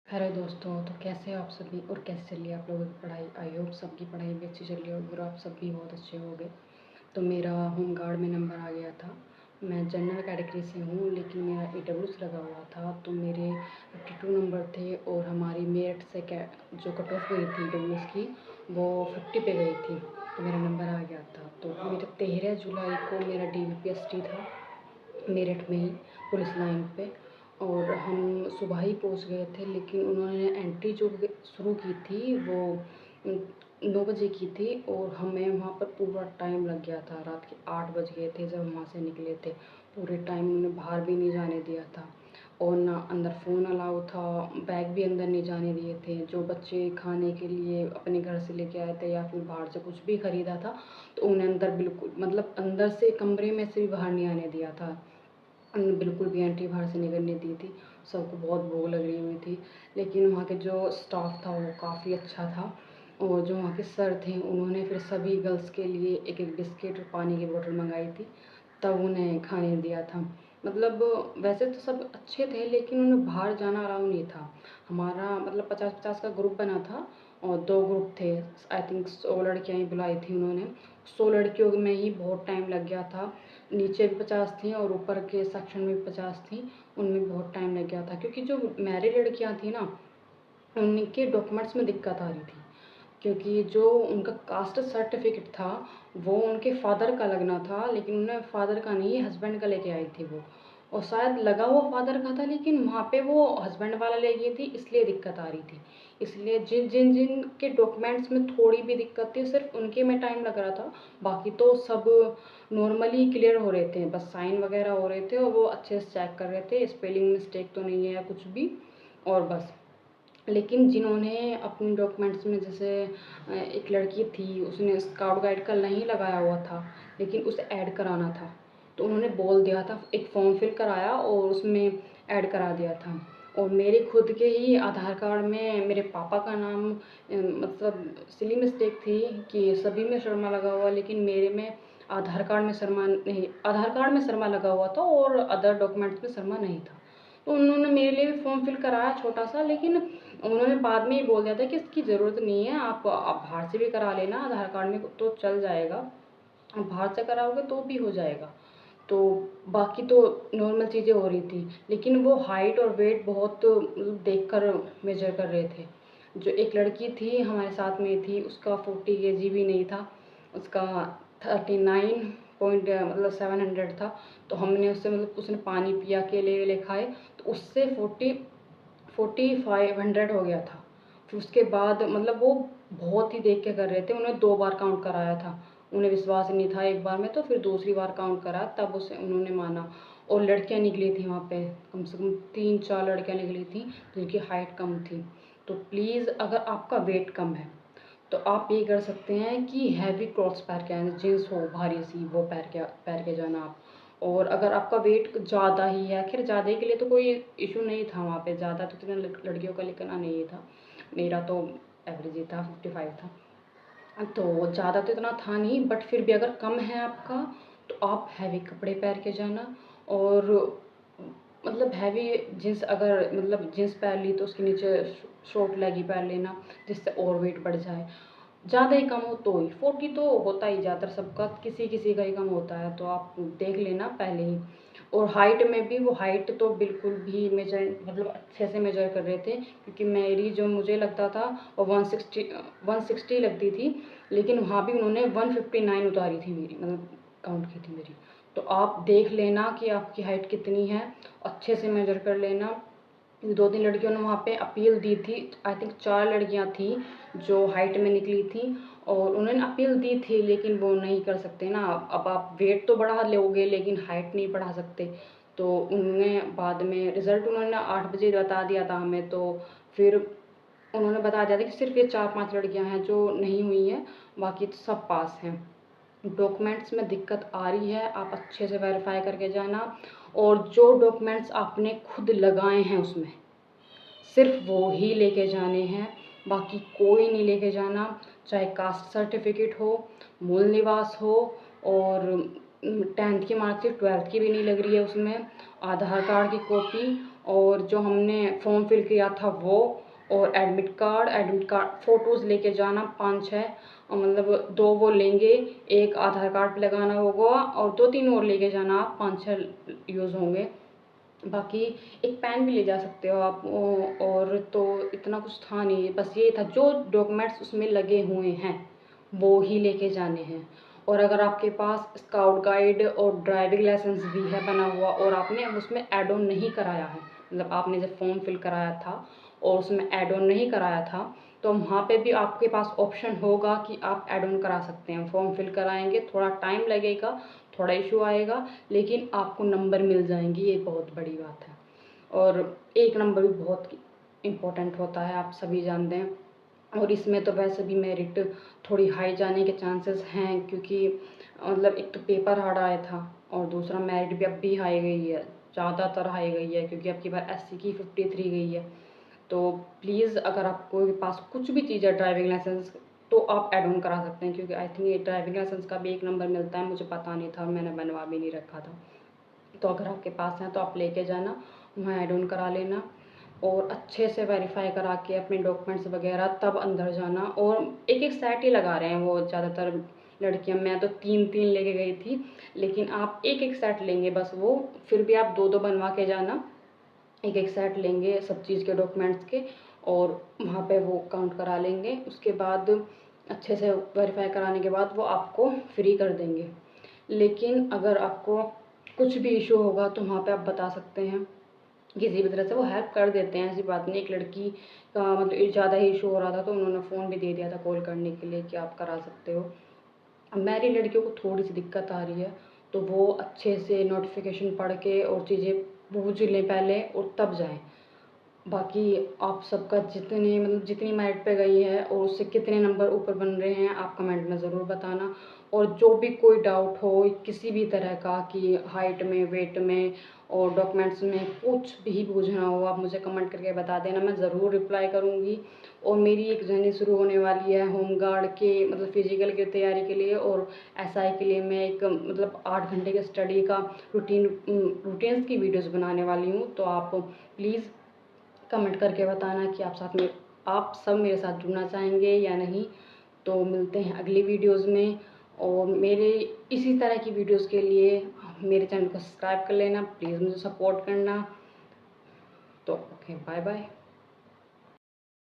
Hello दोस्तों, तो कैसे हो आप सभी और कैसे चल रही है आप लोगों की पढ़ाई। आई होप सबकी पढ़ाई भी अच्छी चल रही होगी और आप सब भी बहुत अच्छे होंगे। तो मेरा होम गार्ड में नंबर आ गया था। मैं जनरल कैटेगरी से हूँ लेकिन मेरा AWS लगा हुआ था, तो मेरे 52 नंबर थे और हमारी मेरिट से जो कट ऑफ गई थी AWS की, वो 50 पे गई थी। तो मेरा नंबर आ गया था। तो मेरे 13 जुलाई को मेरा DVPST था मेरठ में ही, पुलिस लाइन पे। और हम सुबह ही पहुंच गए थे, लेकिन उन्होंने एंट्री जो शुरू की थी वो 9 बजे की थी और हमें वहाँ पर पूरा टाइम लग गया था। रात के 8 बज गए थे जब हम वहाँ से निकले थे। पूरे टाइम उन्होंने बाहर भी नहीं जाने दिया था और ना अंदर फ़ोन अलाउ था, बैग भी अंदर नहीं जाने दिए थे। जो बच्चे खाने के लिए अपने घर से लेके आए थे या फिर बाहर से कुछ भी ख़रीदा था तो उन्हें अंदर बिल्कुल, मतलब अंदर से कमरे में से भी बाहर नहीं आने दिया था। बिल्कुल भी एंट्री बाहर से नहीं करने दी थी। सबको बहुत भूख लग रही हुई थी, लेकिन वहाँ के जो स्टाफ था वो काफ़ी अच्छा था। और जो वहाँ के सर थे उन्होंने फिर सभी गर्ल्स के लिए एक एक बिस्किट और पानी की बोतल मंगाई थी, तब उन्हें खाने दिया था। मतलब वैसे तो सब अच्छे थे लेकिन उन्हें बाहर जाना अलाउ नहीं था। हमारा मतलब 50-50 का ग्रुप बना था और 2 ग्रुप थे। आई थिंक 100 लड़कियाँ ही बुलाई थी उन्होंने। 100 लड़कियों में ही बहुत टाइम लग गया था। नीचे भी 50 थी और ऊपर के सेक्शन में भी 50 थी, उनमें बहुत टाइम लग गया था। क्योंकि जो मैरिड लड़कियाँ थी ना, उनके डॉक्यूमेंट्स में दिक्कत आ रही थी। क्योंकि जो उनका कास्ट सर्टिफिकेट था वो उनके फादर का लगना था, लेकिन उन्हें फादर का नहीं, हस्बैंड का लेके आई थी वो। और शायद लगा हुआ फादर का था लेकिन वहाँ पे वो हस्बैंड वाला ले गई थी, इसलिए दिक्कत आ रही थी। इसलिए जिन जिन जिन के डॉक्यूमेंट्स में थोड़ी भी दिक्कत थी सिर्फ उनके में टाइम लग रहा था। बाकी तो सब नॉर्मली क्लियर हो रहे थे, बस साइन वगैरह हो रहे थे और वो अच्छे से चेक कर रहे थे स्पेलिंग मिस्टेक तो नहीं है या कुछ भी, और बस। लेकिन जिन्होंने अपने डॉक्यूमेंट्स में, जैसे एक लड़की थी उसने स्काउट गाइड का नहीं लगाया हुआ था लेकिन उसे ऐड कराना था, तो उन्होंने बोल दिया था, एक फॉर्म फिल कराया और उसमें ऐड करा दिया था। और मेरे खुद के ही आधार कार्ड में मेरे पापा का नाम, मतलब सिली मिस्टेक थी कि सभी में शर्मा लगा हुआ, लेकिन मेरे में आधार कार्ड में शर्मा नहीं, आधार कार्ड में शर्मा लगा हुआ था और अदर डॉक्यूमेंट्स में शर्मा नहीं था। तो उन्होंने मेरे लिए भी फॉर्म फिल कराया छोटा सा, लेकिन उन्होंने बाद में ये बोल दिया था कि इसकी ज़रूरत नहीं है, आप बाहर से भी करा लेना, आधार कार्ड में तो चल जाएगा, आप बाहर से कराओगे तो भी हो जाएगा। तो बाकी तो नॉर्मल चीज़ें हो रही थी, लेकिन वो हाइट और वेट बहुत मतलब देख कर मेजर कर रहे थे। जो एक लड़की थी हमारे साथ में थी, उसका 40 kg भी नहीं था, उसका 39 पॉइंट मतलब 700 था। तो हमने उससे, मतलब उसने पानी पिया, केले वेले खाए, तो उससे 4500 हो गया था। फिर उसके बाद मतलब वो बहुत ही देख के कर रहे थे, उन्हें 2 बार काउंट कराया था। उन्हें विश्वास नहीं था एक बार में, तो फिर दूसरी बार काउंट करा तब उसे उन्होंने माना। और लड़कियां निकली थी वहाँ पे, कम से कम 3-4 लड़कियां निकली थी जिनकी हाइट कम थी। तो प्लीज़ अगर आपका वेट कम है तो आप ये कर सकते हैं कि हैवी क्लॉथ्स पहन के आए, जीन्स हो भारी सी वो पहन के जाना आप। और अगर आपका वेट ज़्यादा ही है, खैर ज़्यादा ही के लिए तो कोई इशू नहीं था वहाँ पे, ज़्यादा तो इतना लड़कियों का लिखना नहीं था, मेरा तो एवरेज ही था, 55 था। तो ज़्यादा तो इतना था नहीं, बट फिर भी अगर कम है आपका तो आप हैवी कपड़े पहन के जाना। और मतलब हैवी जीन्स, अगर मतलब जीन्स पहन ली तो उसके नीचे शॉर्ट लेग ही पहन लेना, जिससे और वेट बढ़ जाए। ज़्यादा ही कम हो तो ही 40 तो होता ही ज़्यादातर सबका, किसी किसी का ही कम होता है, तो आप देख लेना पहले ही। और हाइट में भी वो हाइट तो बिल्कुल भी मेजर, मतलब अच्छे से मेजर कर रहे थे, क्योंकि मेरी जो मुझे लगता था वो 160 लगती थी, लेकिन वहाँ भी उन्होंने 159 उतारी थी मेरी, मतलब काउंट की थी मेरी। तो आप देख लेना कि आपकी हाइट कितनी है, अच्छे से मेजर कर लेना। 2-3 लड़कियों ने वहाँ पे अपील दी थी, आई थिंक 4 लड़कियाँ थी जो हाइट में निकली थी, और उन्होंने अपील दी थी, लेकिन वो नहीं कर सकते ना। अब आप वेट तो बढ़ा लोगे लेकिन हाइट नहीं बढ़ा सकते। तो उन्होंने बाद में रिज़ल्ट उन्होंने 8 बजे बता दिया था हमें, तो फिर उन्होंने बता दिया था कि सिर्फ ये 4-5 लड़कियाँ हैं जो नहीं हुई हैं, बाकी तो सब पास हैं। डॉक्यूमेंट्स में दिक्कत आ रही है, आप अच्छे से वेरीफाई करके जाना। और जो डॉक्यूमेंट्स आपने खुद लगाए हैं उसमें सिर्फ वो ही लेके जाने हैं, बाकी कोई नहीं लेके जाना। चाहे कास्ट सर्टिफिकेट हो, मूल निवास हो, और 10th की मार्कशीट 12th की भी नहीं लग रही है उसमें, आधार कार्ड की कॉपी, और जो हमने फॉर्म फिल किया था वो, और एडमिट कार्ड फ़ोटोज़ लेके जाना 5-6, मतलब 2 वो लेंगे, एक आधार कार्ड पे लगाना होगा और 2-3 और लेके जाना आप, 5-6 यूज़ होंगे। बाकी एक पेन भी ले जा सकते हो आप। और तो इतना कुछ था नहीं, बस ये था जो डॉक्यूमेंट्स उसमें लगे हुए हैं वो ही लेके जाने हैं। और अगर आपके पास स्काउट गाइड और ड्राइविंग लाइसेंस भी है बना हुआ और आपने उसमें ऐड ऑन नहीं कराया है, मतलब आपने जब फॉर्म फिल कराया था और उसमें ऐड ऑन नहीं कराया था, तो वहाँ पे भी आपके पास ऑप्शन होगा कि आप ऐड ऑन करा सकते हैं। फॉर्म फिल कराएंगे, थोड़ा टाइम लगेगा, थोड़ा इशू आएगा, लेकिन आपको नंबर मिल जाएंगे, ये बहुत बड़ी बात है। और एक नंबर भी बहुत इम्पोर्टेंट होता है, आप सभी जानते हैं। और इसमें तो वैसे भी मेरिट थोड़ी हाई जाने के चांसेस हैं, क्योंकि मतलब एक तो पेपर हार्ड आया था और दूसरा मेरिट भी अब भी हाई गई है, ज़्यादातर हाई गई है, क्योंकि अब की बार एससी की 53 गई है। तो प्लीज़ अगर आपको के पास कुछ भी चीज़ है ड्राइविंग लाइसेंस, तो आप ऐड ऑन करा सकते हैं, क्योंकि आई थिंक ये ड्राइविंग लाइसेंस का भी 1 नंबर मिलता है, मुझे पता नहीं था और मैंने बनवा भी नहीं रखा था। तो अगर आपके पास है तो आप लेके जाना, वहाँ ऐड ऑन करा लेना और अच्छे से वेरीफाई करा के अपने डॉक्यूमेंट्स वगैरह तब अंदर जाना। और एक एक सेट ही लगा रहे हैं वो ज़्यादातर लड़कियां, मैं तो 3-3 लेके गई थी, लेकिन आप एक एक सेट लेंगे बस वो, फिर भी आप 2-2 बनवा के जाना, एक एक सेट लेंगे सब चीज़ के डॉक्यूमेंट्स के, और वहाँ पे वो काउंट करा लेंगे। उसके बाद अच्छे से वेरीफाई कराने के बाद वो आपको फ्री कर देंगे। लेकिन अगर आपको कुछ भी इशू होगा तो वहाँ पे आप बता सकते हैं, किसी भी तरह से वो हेल्प कर देते हैं, ऐसी बात नहीं। एक लड़की का मतलब ज़्यादा ही इशू हो रहा था तो उन्होंने फ़ोन भी दे दिया था कॉल करने के लिए कि आप करा सकते हो। अब मेरी लड़कियों को थोड़ी सी दिक्कत आ रही है, तो वो अच्छे से नोटिफिकेशन पढ़ के और चीज़ें बूझ लें पहले और तब जाएं। बाकी आप सबका जितने मतलब जितनी मेरिट पे गई है और उससे कितने नंबर ऊपर बन रहे हैं, आप कमेंट में ज़रूर बताना। और जो भी कोई डाउट हो किसी भी तरह का, कि हाइट में, वेट में और डॉक्यूमेंट्स में कुछ भी पूछना हो, आप मुझे कमेंट करके बता देना, मैं ज़रूर रिप्लाई करूँगी। और मेरी एक जर्नी शुरू होने वाली है होम गार्ड के मतलब फिजिकल की तैयारी के लिए, और एसआई के लिए मैं एक मतलब 8 घंटे के स्टडी का रूटीन्स की वीडियोज़ बनाने वाली हूँ। तो आप प्लीज़ कमेंट करके बताना कि आप सब मेरे साथ जुड़ना चाहेंगे या नहीं। तो मिलते हैं अगली वीडियोज़ में, और मेरे इसी तरह की वीडियोज़ के लिए मेरे चैनल को सब्सक्राइब कर लेना, प्लीज़ मुझे सपोर्ट करना। तो ओके, बाय बाय।